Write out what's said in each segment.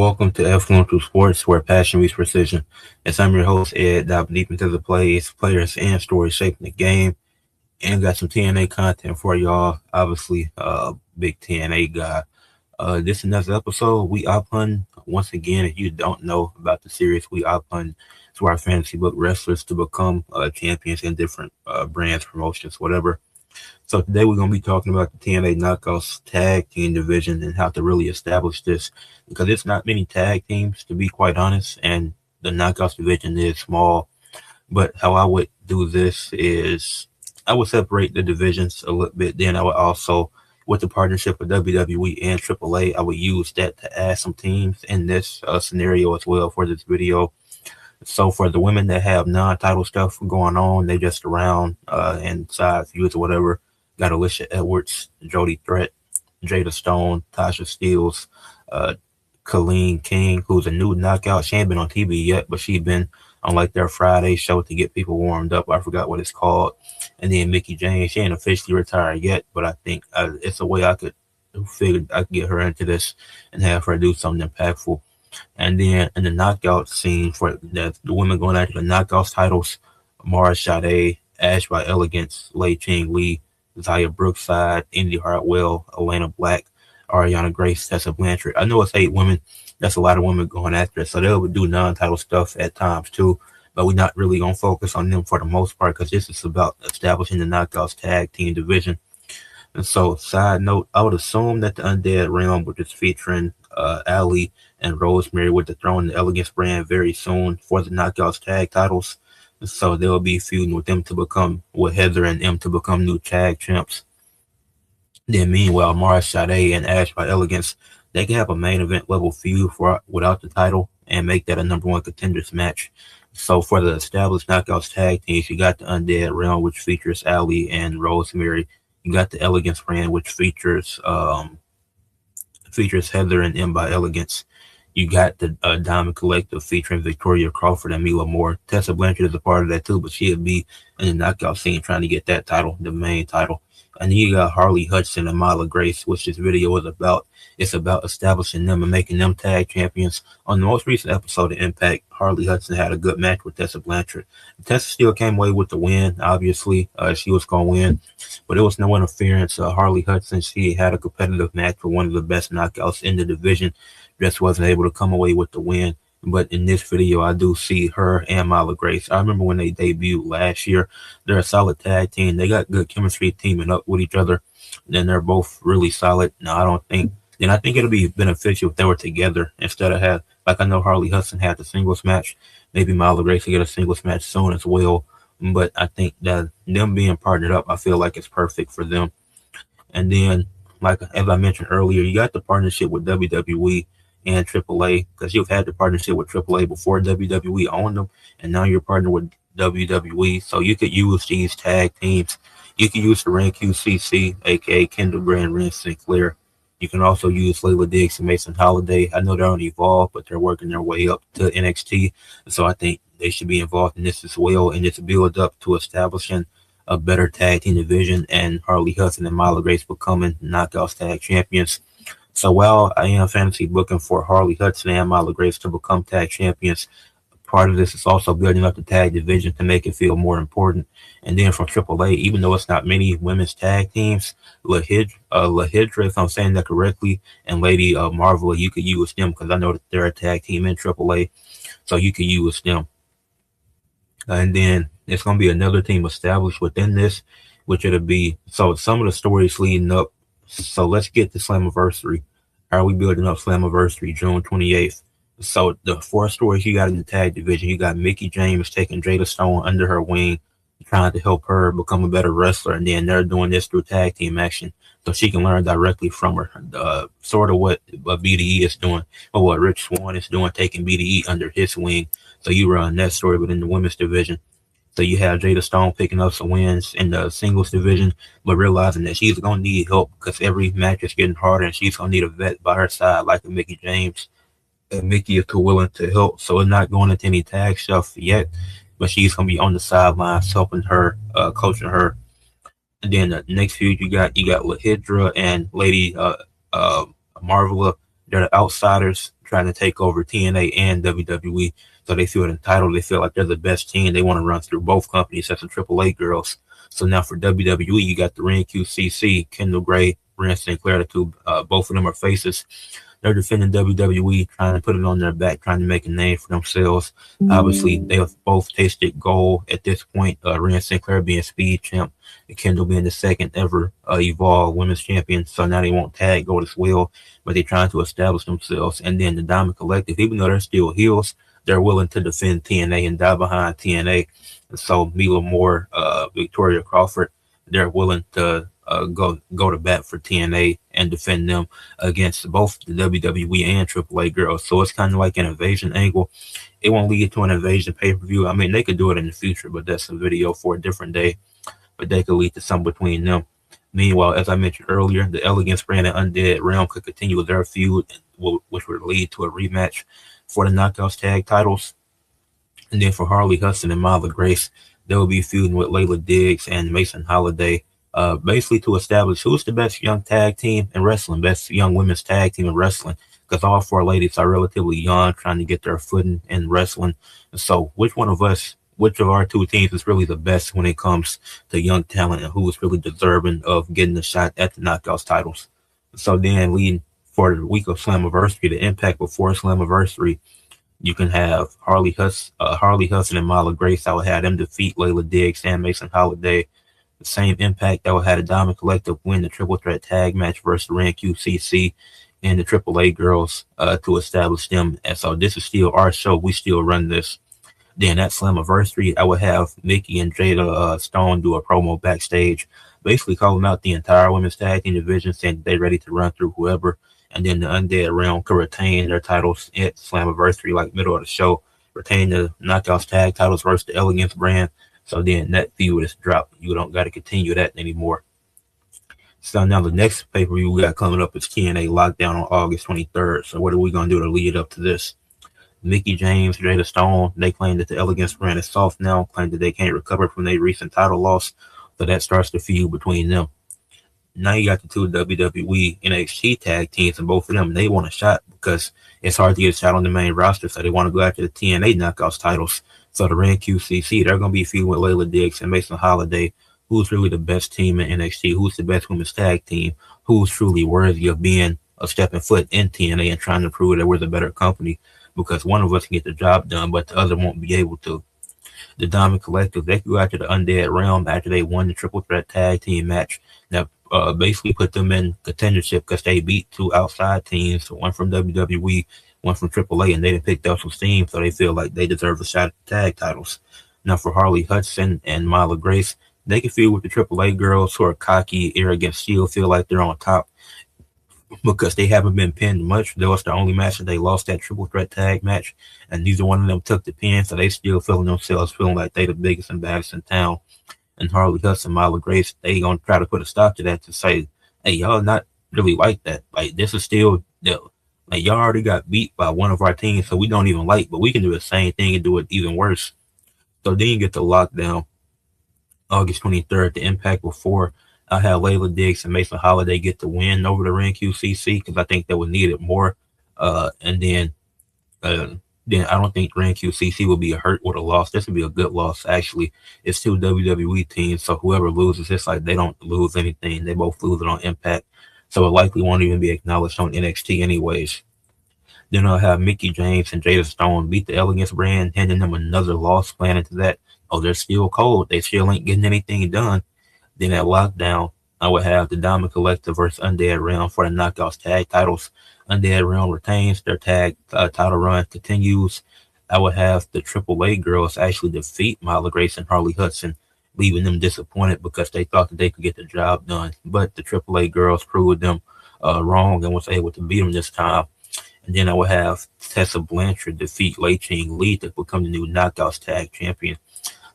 welcome to Ed Fluential Sports, where passion meets precision. As I'm your host, Ed, dive deep into the plays, players, and stories shaping the game, and got some TNA content for y'all. Obviously, big TNA guy. This is another episode. We up hunt once again. If you don't know about the series, we up hunt to our fantasy book wrestlers to become champions in different brands, promotions, whatever. So today we're going to be talking about the TNA Knockouts Tag Team Division and how to really establish this because it's not many tag teams, to be quite honest, and the Knockouts division is small. But how I would do this is I would separate the divisions a little bit. Then I would also, with the partnership of WWE and AAA, I would use that to add some teams in this scenario as well for this video. So for the women that have non-title stuff going on, they just around and side feuds or whatever. Got Alicia Edwards, Jody Threat, Jada Stone, Tasha Steeles, Colleen King, who's a new knockout. She ain't been on TV yet, but she been on like their Friday show to get people warmed up. I forgot what it's called. And then Mickey James, she ain't officially retired yet, but I think it's a way I could figure I could get her into this and have her do something impactful. And then in the knockout scene for the women going after the knockouts titles, Mara Sade, Ash by Elegance, Lei Ching Lee, Zaya Brookside, Indy Hartwell, Elena Black, Ariana Grace, Tessa Blanchard. I know it's 8 women. That's a lot of women going after it. So they'll do non-title stuff at times too. But we're not really going to focus on them for the most part because this is about establishing the knockouts tag team division. And so, side note, I would assume that the Undead Realm, which is featuring Ali and Rosemary, would dethrone the Elegance brand very soon for the Knockouts tag titles. And so they'll be feuding with them to become, with Heather and them to become new tag champs. Then meanwhile, Mara Sade and Ash by Elegance, they can have a main event level feud for without the title and make that a #1 contenders match. So for the established Knockouts tag teams, you got the Undead Realm, which features Ali and Rosemary. You got the Elegance brand, which features Heather and M by Elegance. You got the Diamond Collective featuring Victoria Crawford and Myla Moore. Tessa Blanchard is a part of that too, but she'll be in the knockout scene trying to get that title, the main title. And then you got Harley Hudson and Myla Grace, which this video is about. It's about establishing them and making them tag champions. On the most recent episode of Impact, Harley Hudson had a good match with Tessa Blanchard. Tessa still came away with the win. Obviously, she was going to win, but it was no interference. Harley Hudson, she had a competitive match for one of the best knockouts in the division. Just wasn't able to come away with the win. But in this video, I do see her and Myla Grace. I remember when they debuted last year. They're a solid tag team. They got good chemistry teaming up with each other. Then they're both really solid. Now, I think it'll be beneficial if they were together instead of like I know Harley Hudson had the singles match. Maybe Myla Grace will get a singles match soon as well. But I think that them being partnered up, I feel like it's perfect for them. And then, like as I mentioned earlier, you got the partnership with WWE and AAA, because you've had the partnership with AAA before WWE owned them, and now you're partnered with WWE. So you could use these tag teams. You can use the Ren QCC, aka Kendall Gray and Ren Sinclair. You can also use Layla Diggs and Mason Holiday. I know they're on Evolve, but they're working their way up to NXT. So I think they should be involved in this as well, and it's build up to establishing a better tag team division and Harley Hudson and Myla Grace becoming Knockouts tag champions. So while I am fantasy booking for Harley Hudson and Myla Grace to become tag champions, part of this is also building up the tag division to make it feel more important. And then from AAA, even though it's not many women's tag teams, Lahidra, if I'm saying that correctly, and Lady Marvel, you could use them because I know that they're a tag team in AAA, so you could use them. And then there's going to be another team established within this, which it'll be, so some of the stories leading up. So let's get to Slammiversary. How are we building up Slammiversary, June 28th? So the 4 stories you got in the tag division, you got Mickey James taking Jada Stone under her wing, trying to help her become a better wrestler, and then they're doing this through tag team action, so she can learn directly from her. Sort of what BDE is doing, or what Rich Swann is doing, taking BDE under his wing. So you run that story within the women's division. So you have Jada Stone picking up some wins in the singles division, but realizing that she's going to need help because every match is getting harder and she's going to need a vet by her side like a Mickey James. And Mickey is too willing to help, so it's not going into any tag stuff yet, but she's going to be on the sidelines helping her, coaching her. And then the next feud you got Lahidra and Lady Marvela. They're the outsiders. trying to take over TNA and WWE. So they feel entitled. They feel like they're the best team. They want to run through both companies as the AAA girls. So now for WWE, you got the Ring QCC, Kendall Gray, Rand Sinclair, the two, both of them are faces. They're defending WWE, trying to put it on their back, trying to make a name for themselves. Obviously, they have both tasted gold at this point. Rand Sinclair being speed champ, and Kendall being the second ever Evolve Women's Champion. So now they want tag gold as well, but they're trying to establish themselves. And then the Diamond Collective, even though they're still heels, they're willing to defend TNA and die behind TNA. And so Myla Moore, Victoria Crawford, they're willing to go to bat for TNA and defend them against both the WWE and AAA girls. So it's kind of like an invasion angle. It won't lead to an invasion pay-per-view. I mean, they could do it in the future, but that's a video for a different day. But they could lead to some between them. Meanwhile, as I mentioned earlier, the Elegance brand and Undead Realm could continue their feud, which would lead to a rematch for the Knockouts tag titles. And then for Harley Hudson and Myla Grace, they will be feuding with Layla Diggs and Mason Holiday, basically to establish who's the best young tag team in wrestling, best young women's tag team in wrestling, because all four ladies are relatively young, trying to get their footing in wrestling. And so which of our two teams is really the best when it comes to young talent and who is really deserving of getting a shot at the Knockouts titles? So then leading for the week of Slammiversary, the Impact before Slammiversary, you can have Harley Hudson and Myla Grace. I would have them defeat Layla Diggs and Mason Holiday. The same Impact that would have the Diamond Collective win the triple threat tag match versus Ren QCC and the AAA girls to establish them. And so this is still our show. We still run this. Then at Slammiversary, I would have Mickey and Jada Stone do a promo backstage, basically calling out the entire women's tag team division, saying they're ready to run through whoever. And then the Undead Realm could retain their titles at Slammiversary, like middle of the show, retain the Knockouts tag titles versus the Elegance brand. So then that feud is dropped. You don't got to continue that anymore. So now the next pay-per-view we got coming up is TNA Lockdown on August 23rd. So what are we going to do to lead up to this? Mickey James, Jada Stone, they claim that the Elegance brand is soft now, claim that they can't recover from their recent title loss. So that starts the feud between them. Now you got the two WWE NXT tag teams, and both of them, they want a shot because it's hard to get a shot on the main roster. So they want to go after the TNA Knockouts titles. So the Ren QCC, they're going to be feuding with Layla Diggs and Mason Holiday. Who's really the best team in NXT? Who's the best women's tag team? Who's truly worthy of being a stepping foot in TNA and trying to prove that we're the better company? Because one of us can get the job done, but the other won't be able to. The Diamond Collective, they go after the Undead Realm after they won the triple threat tag team match that basically put them in contendership because they beat two outside teams, one from WWE, one from AAA, and they didn't pick up some steam, so they feel like they deserve a shot at the tag titles. Now for Harley Hudson and Myla Grace, they can feud with the AAA girls who are cocky, arrogant, still feel like they're on top because they haven't been pinned much. That was the only match that they lost, that triple threat tag match, and neither one of them took the pin, so they still feeling like they the biggest and baddest in town. And Harley Hudson, Myla Grace, they gonna try to put a stop to that to say, hey, y'all not really like that. Like this is still like y'all already got beat by one of our teams, so we don't even like, but we can do the same thing and do it even worse. So then you get the Lockdown, August 23rd, the Impact before. I have Layla Diggs and Mason Holiday get the win over the Ren QCC because I think they would need it more. And then I don't think Ren QCC will be hurt with a loss. This would be a good loss, actually. It's two WWE teams, so whoever loses, it's like they don't lose anything. They both lose it on Impact, so it likely won't even be acknowledged on NXT anyways. Then I'll have Mickey James and Jada Stone beat the Elegance brand, handing them another loss plan into that. Oh, they're still cold. They still ain't getting anything done. Then at Lockdown, I would have the Diamond Collective versus Undead Realm for the Knockouts tag titles. Undead Realm retains their tag title run continues. I would have the AAA girls actually defeat Myla Grace and Harley Hudson, leaving them disappointed because they thought that they could get the job done. But the AAA girls proved them wrong and was able to beat them this time. And then I would have Tessa Blanchard defeat Lei Ching Lee to become the new Knockouts tag champion.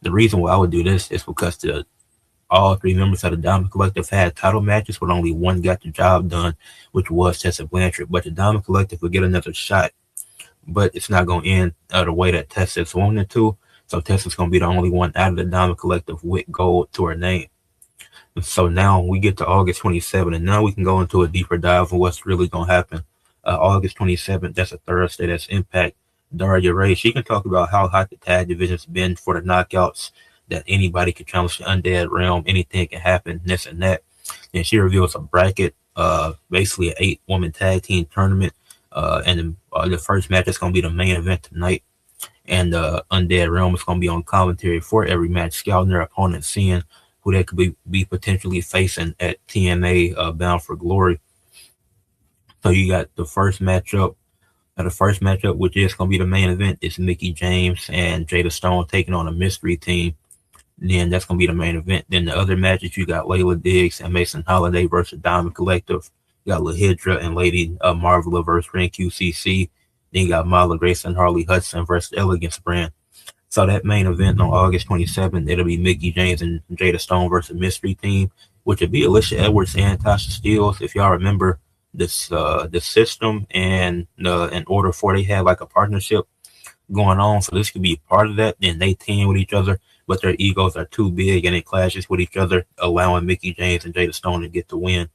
The reason why I would do this is because all three members of the Diamond Collective had title matches, but only one got the job done, which was Tessa Blanchard. But the Diamond Collective will get another shot, but it's not going to end the way that Tessa's wanted to. So Tessa's going to be the only one out of the Diamond Collective with gold to her name. And so now we get to August 27th, and now we can go into a deeper dive on what's really going to happen August 27th. That's a Thursday. That's Impact. Daria Ray, she can talk about how hot the tag division's been for the knockouts, that anybody can challenge the Undead Realm, anything can happen, this and that. And she reveals a bracket, basically an 8-woman tag team tournament. And the first match is going to be the main event tonight. And Undead Realm is going to be on commentary for every match, scouting their opponents, seeing who they could be potentially facing at TNA Bound for Glory. So you got the first matchup. The first matchup, which is going to be the main event, is Mickie James and Jada Stone taking on a mystery team. Then that's going to be the main event. Then the other matches, you got Layla Diggs and Mason Holiday versus Diamond Collective. You got La Hydra and Lady Marvela versus Ren QCC. Then you got Myla Grace and Harley Hudson versus Elegance Brand. So that main event on August 27th, it'll be Mickie James and Jada Stone versus Mystery Team, which would be Alicia Edwards and Tasha Steelz. If y'all remember this, the system and in order for they have like a partnership going on, so this could be part of that. Then they team with each other, but their egos are too big and it clashes with each other, allowing Mickie James and Jada Stone to get the win.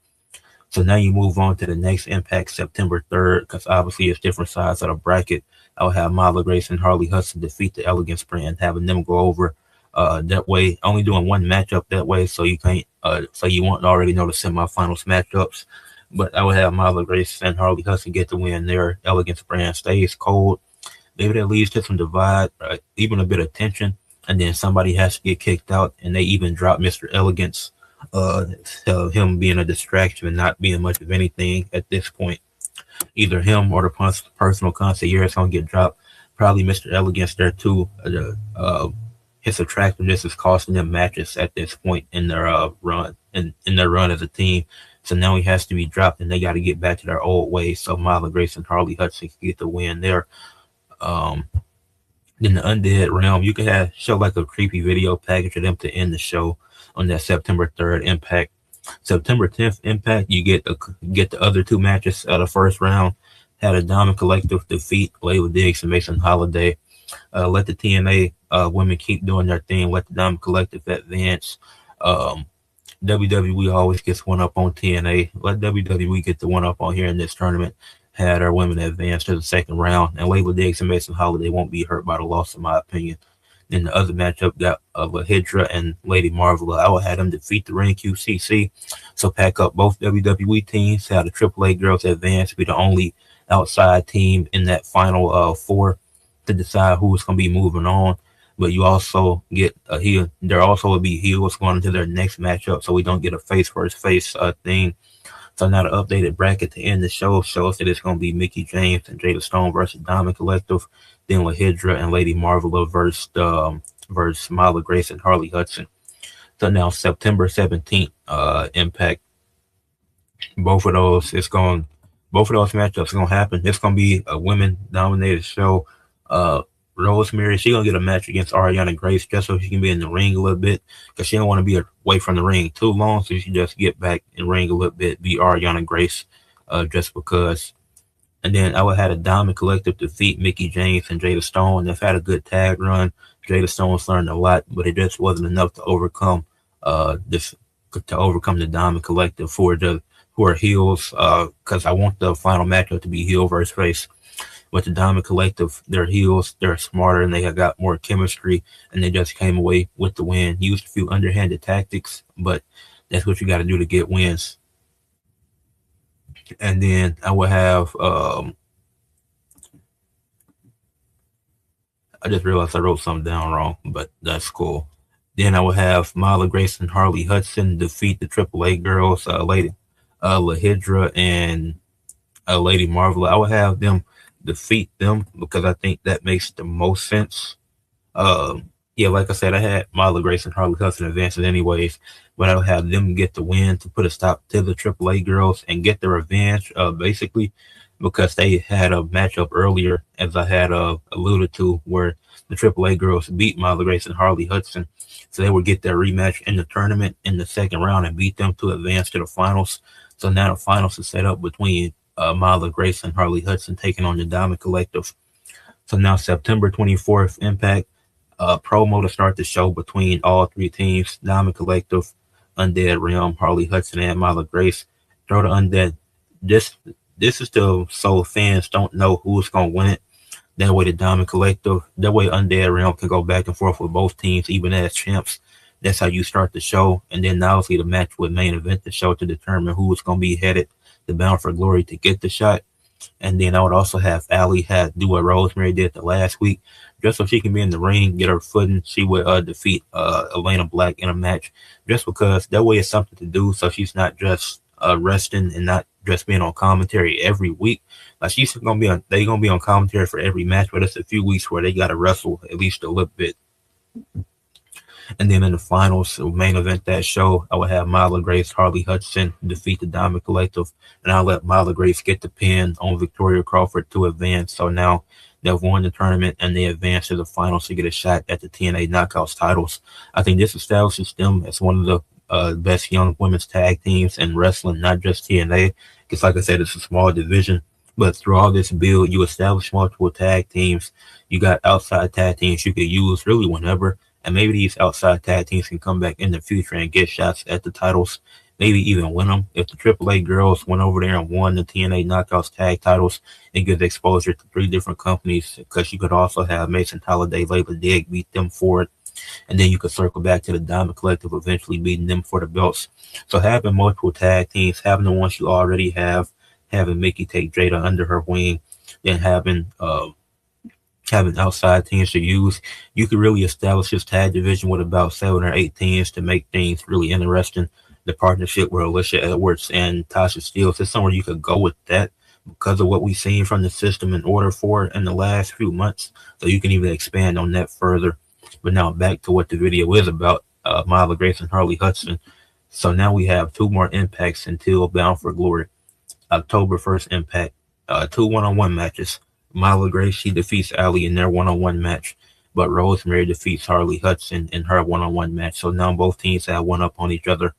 So now you move on to the next Impact, September 3rd, because obviously it's different sides of the bracket. I'll have Myla Grace and Harley Hudson defeat the Elegance Brand, having them go over that way. Only doing one matchup that way, so you can't, so you won't already know the semifinals matchups. But I would have Myla Grace and Harley Hudson get the win there. Elegance Brand stays cold. Maybe that leads to some divide, even a bit of tension, and then somebody has to get kicked out, and they even drop Mr. Elegance, him being a distraction and not being much of anything at this point. Either him or the personal concierge going to get dropped. Probably Mr. Elegance there too. His attractiveness is costing them matches at this point in their run, in their run as a team. So now he has to be dropped, and they got to get back to their old ways. So Myla Grace and Harley Hudson can get the win there. Then the Undead Realm, you can show like a creepy video package of them to end the show on that September 3rd Impact. September 10th Impact, you get the other two matches of the first round. Had a Diamond Collective defeat Layla Diggs and Mason Holiday. Let the TNA women keep doing their thing. Let the Diamond Collective advance. WWE always gets one up on TNA. Let WWE get the one up on here in this tournament. Had our women advance to the second round, and Layla Diggs and Mason Holiday won't be hurt by the loss, in my opinion. Then the other matchup got La Hydra and Lady Marvela. I would have them defeat the Ren QCC. So pack up both WWE teams, have the AAA girls advance, be the only outside team in that final four to decide who's going to be moving on. But you also get a heel. There also will be heels going into their next matchup, so we don't get a face versus face thing. So now the updated bracket to end the show shows that it's going to be Mickie James and Jada Stone versus Diamond Collective, then La Hydra and Lady Marvela versus Myla Grace and Harley Hudson. So now September 17th, Impact. Both of those matchups are going to happen. It's going to be a women-dominated show. Rosemary, she's going to get a match against Ariana Grace just so she can be in the ring a little bit, because she don't want to be away from the ring too long, so she just get back in the ring a little bit, be Ariana Grace, just because. And then I would have a Diamond Collective defeat Mickie James and Jada Stone. They've had a good tag run. Jada Stone's learned a lot, but it just wasn't enough to overcome the Diamond Collective who are heels, because I want the final matchup to be heel versus face. But the Diamond Collective, they're heels, they're smarter, and they have got more chemistry, and they just came away with the win. Used a few underhanded tactics, but that's what you got to do to get wins. And then I will have, I just realized I wrote something down wrong, but that's cool. Then I will have Myla Grace and Harley Hudson defeat the AAA girls, Lady La Hydra and Lady Marvela. I will have them defeat them because I think that makes the most sense. Yeah, like I said, I had Myla Grace and Harley Hudson advances anyways, but I would have them get the win to put a stop to the AAA girls and get the revenge, basically, because they had a matchup earlier, as I had alluded to, where the AAA girls beat Myla Grace and Harley Hudson. So they would get their rematch in the tournament in the second round and beat them to advance to the finals. So now the finals is set up between Myla Grace and Harley Hudson taking on the Diamond Collective. So now September 24th, Impact, promo to start the show between all three teams, Diamond Collective, Undead Realm, Harley Hudson, and Myla Grace. Throw the Undead. this is to so fans don't know who's gonna win it. That way, the Diamond Collective, that way, Undead Realm can go back and forth with both teams, even as champs. That's how you start the show. And then, obviously, the match would main event the show to determine who is going to be headed to Bound for Glory to get the shot. And then I would also have Allie do what Rosemary did the last week, just so she can be in the ring, get her footing. She would defeat Elena Black in a match, just because that way it's something to do. So she's not just resting and not just being on commentary every week. Like she's gonna be on, they gonna be on commentary for every match, but it's a few weeks where they gotta wrestle at least a little bit. And then in the finals, the main event that show, I would have Myla Grace, Harley Hudson defeat the Diamond Collective, and I'll let Myla Grace get the pin on Victoria Crawford to advance. So now they've won the tournament and they advance to the finals to get a shot at the TNA Knockouts titles. I think this establishes them as one of the best young women's tag teams in wrestling, not just TNA. Because, like I said, it's a small division. But through all this build, you establish multiple tag teams. You got outside tag teams you could use really whenever. And maybe these outside tag teams can come back in the future and get shots at the titles, maybe even win them. If the AAA girls went over there and won the TNA Knockouts tag titles, it gives exposure to 3 different companies, because you could also have Mason Holiday, Layla Dig beat them for it. And then you could circle back to the Diamond Collective, eventually beating them for the belts. So having multiple tag teams, having the ones you already have, having Mickey take Jada under her wing, then having outside teams to use, you could really establish this tag division with about 7 or 8 teams to make things really interesting. The partnership with Alicia Edwards and Tasha Steelz is somewhere you could go with that because of what we've seen from the system in order for it in the last few months. So you can even expand on that further. But now back to what the video is about, Myla Grace and Harley Hudson. So now we have 2 more impacts until Bound for Glory. October 1st impact, 2 one-on-one matches. Myla Grace, she defeats Allie in their one-on-one match, but Rosemary defeats Harley Hudson in her one-on-one match. So now both teams have one up on each other.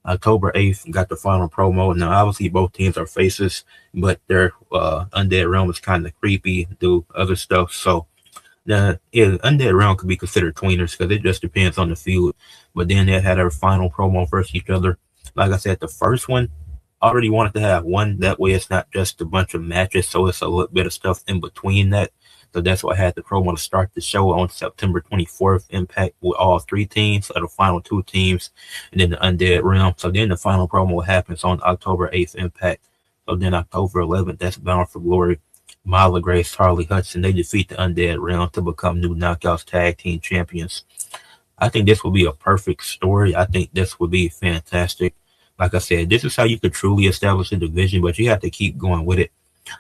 October 8th got the final promo. Now, obviously, both teams are faces, but their Undead Realm is kind of creepy, do other stuff. So Undead Realm could be considered tweeners because it just depends on the feud. But then they had their final promo versus each other. Like I said, the first one, already wanted to have one. That way it's not just a bunch of matches, so it's a little bit of stuff in between that. So that's why I had the promo to start the show on September 24th, Impact, with all 3 teams, or the final 2 teams, and then the Undead Realm. So then the final promo happens on October 8th, Impact. So then October 11th, that's Bound for Glory. Myla Grace, Harley Hudson, they defeat the Undead Realm to become new Knockouts Tag Team Champions. I think this would be a perfect story. I think this would be fantastic. Like I said, this is how you could truly establish a division, but you have to keep going with it.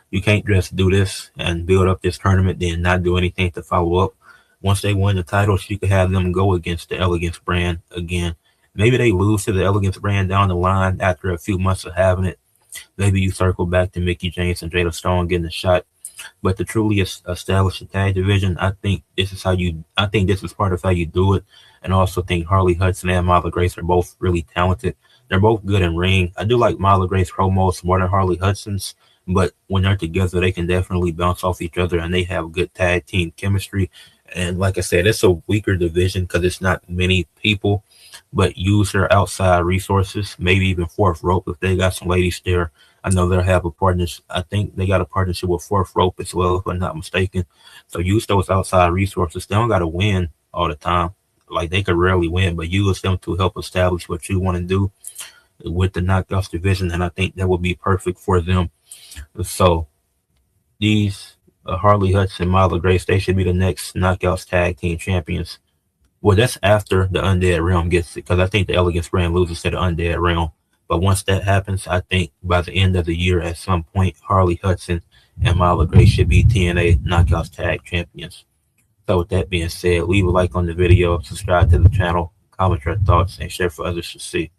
You can't just do this and build up this tournament, then not do anything to follow up. Once they win the titles, you could have them go against the Elegance brand again. Maybe they lose to the Elegance brand down the line after a few months of having it. Maybe you circle back to Mickie James and Jada Stone getting a shot. But to truly establish a tag division, I think this is part of how you do it. And I also think Harley Hudson and Myla Grace are both really talented. They're both good in ring. I do like Myla Grace promos more than Harley Hudson's, but when they're together, they can definitely bounce off each other and they have good tag team chemistry. And like I said, it's a weaker division because it's not many people, but use their outside resources, maybe even Fourth Rope if they got some ladies there. I know they'll have a partnership. I think they got a partnership with Fourth Rope as well, if I'm not mistaken. So use those outside resources. They don't got to win all the time. Like they could rarely win, but use them to help establish what you want to do with the Knockouts division, and I think that would be perfect for them. So these Harley Hudson, Myla Grace, they should be the next Knockouts Tag Team Champions. Well, that's after the Undead Realm gets it, because I think the Elegance brand loses to the Undead Realm. But once that happens, I think by the end of the year, at some point, Harley Hudson and Myla Grace should be TNA Knockouts Tag Champions. So with that being said, leave a like on the video, subscribe to the channel, comment your thoughts, and share for others to see.